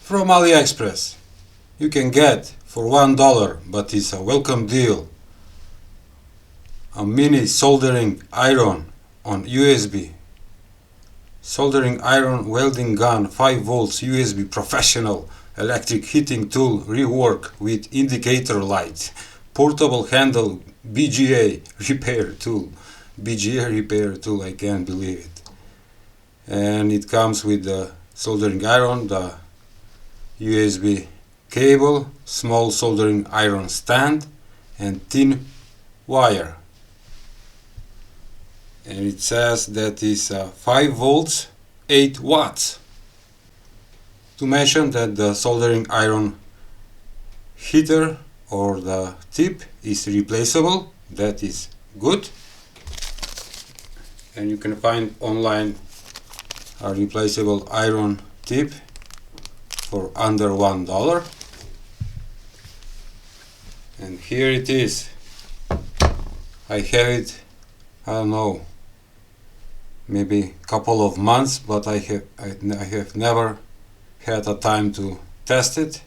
from Aliexpress. You can get for $1, but it's a welcome deal, a mini soldering iron on USB. Soldering iron welding gun 5 volts USB professional electric heating tool rework with indicator light. Portable handle BGA repair tool. BGA repair tool, I can't believe it. And it comes with the soldering iron, the USB cable, small soldering iron stand, and thin wire. And it says that is 5 volts 8 watts. To mention that the soldering iron heater or the tip is replaceable, that is good. And you can find online a replaceable iron tip for under $1. And here it is. I have it, I don't know, maybe a couple of months, but I have never had a time to test it,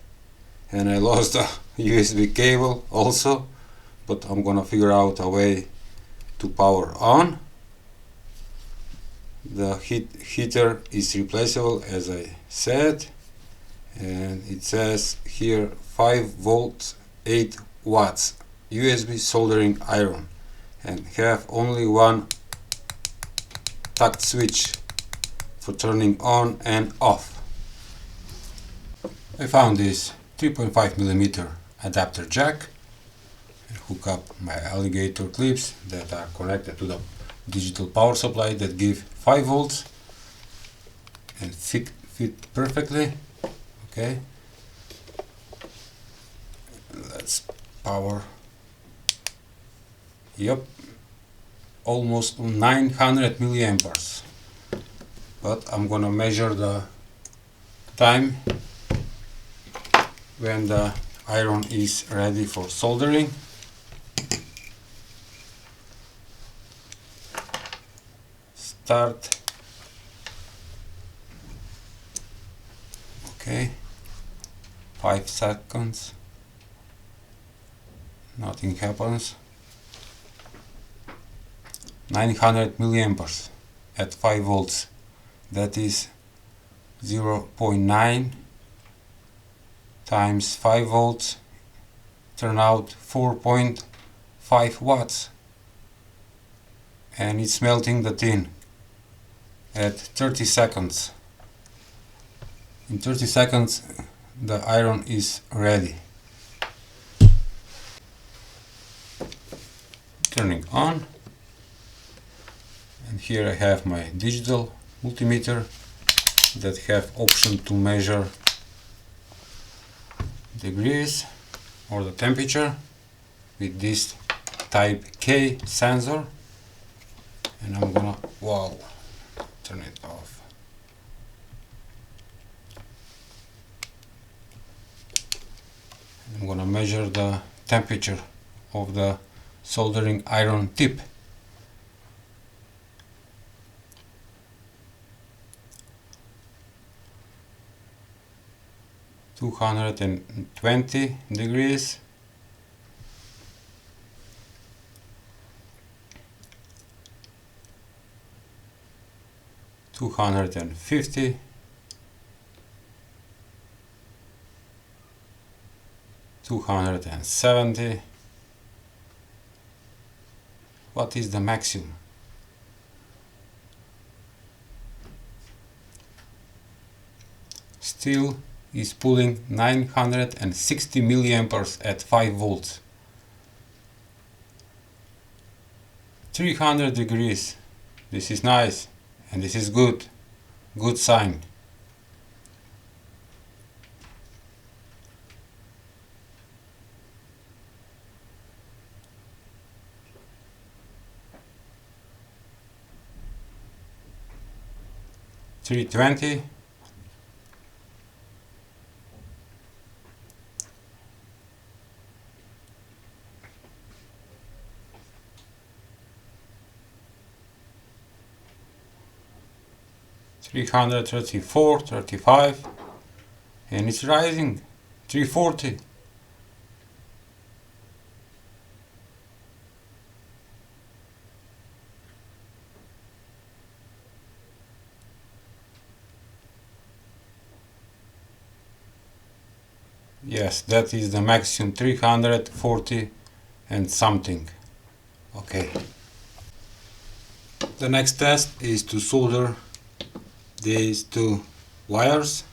and I lost the USB cable also, but I'm gonna figure out a way to power on. The heater is replaceable, as I said, and it says here 5 volts 8 watts USB soldering iron, and have only one tact switch for turning on and off. I found this 3.5mm adapter jack and hook up my alligator clips that are connected to the digital power supply that give 5 volts and fit perfectly. Okay, let's power. Yep, almost 900 milliamperes. But I'm gonna measure the time when the iron is ready for soldering. Start. Okay, 5 seconds. Nothing happens. 900 milliamperes at 5 volts. That is 0.9 times 5 volts. Turn out 4.5 watts. And it's melting the tin at 30 seconds. In 30 seconds the iron is ready. Turning on. And here I have my digital multimeter that have option to measure degrees or the temperature with this type K sensor. And I'm gonna, wow, turn it off. I'm gonna measure the temperature of the soldering iron tip. (220 degrees), 250, 270. What is the maximum? Still is pulling 960 milliamperes at 5 volts. 300 degrees. This is nice and this is good. Good sign. $320. 334, 35, and it's rising 340. Yes, that is the maximum, 340 and something. Okay. The next test is to solder these two wires,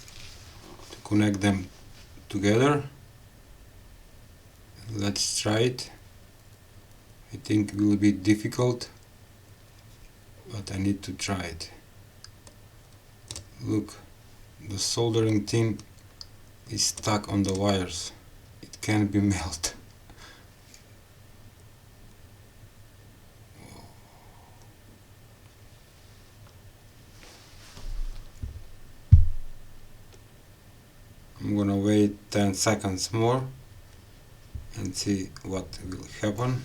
to connect them together. Let's try it. I think it will be difficult, but I need to try it. Look, the soldering tin is stuck on the wires. It can't be melted. I'm gonna wait 10 seconds more and see what will happen.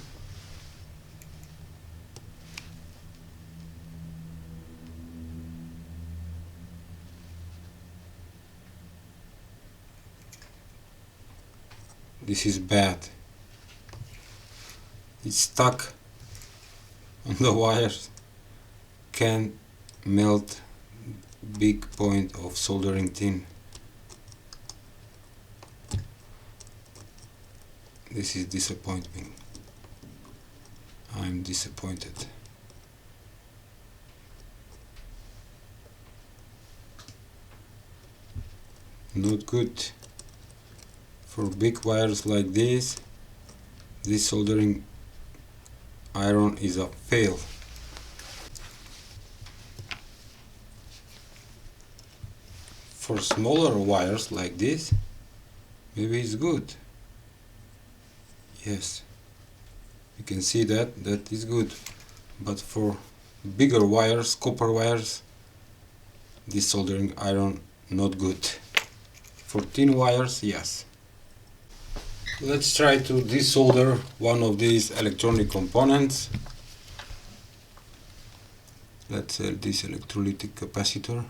This is bad. It's stuck on the wires. Can melt big point of soldering tin. This is disappointing. I'm disappointed. Not good. For big wires like this soldering iron is a fail. For smaller wires like this, maybe it's good. Yes, you can see that is good, but for bigger wires, copper wires, this soldering iron not good. For thin wires, yes. Let's try to desolder one of these electronic components. Let's say this electrolytic capacitor.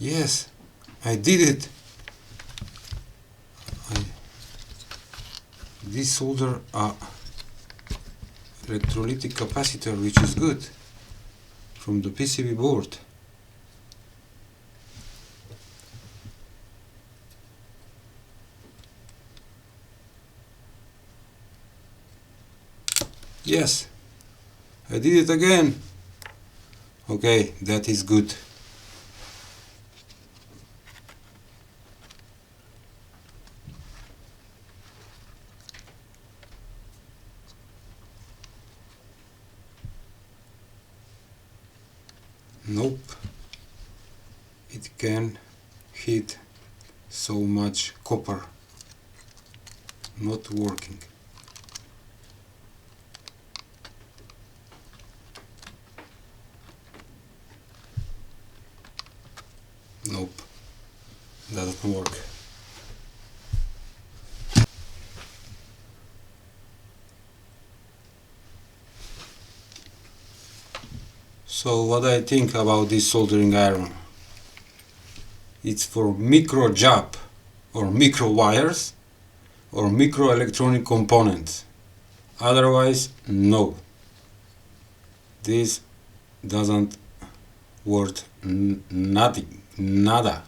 Yes, I did it. I desolder a electrolytic capacitor, which is good, from the PCB board. Yes, I did it again. Okay, that is good. Nope, it can hit so much copper. Not working. Nope, doesn't work. So what I think about this soldering iron? It's for micro job or micro wires or micro electronic components. Otherwise, no. This doesn't worth nothing, nada.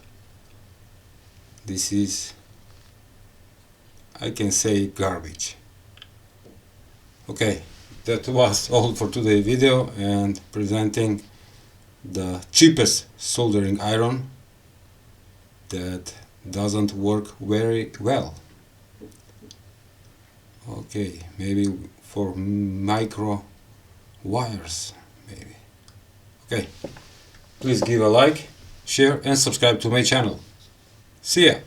This is, I can say, garbage. Okay, that was all for today's video and presenting the cheapest soldering iron that doesn't work very well. Okay, maybe for micro wires, maybe. Okay, please give a like, share and subscribe to my channel. See ya!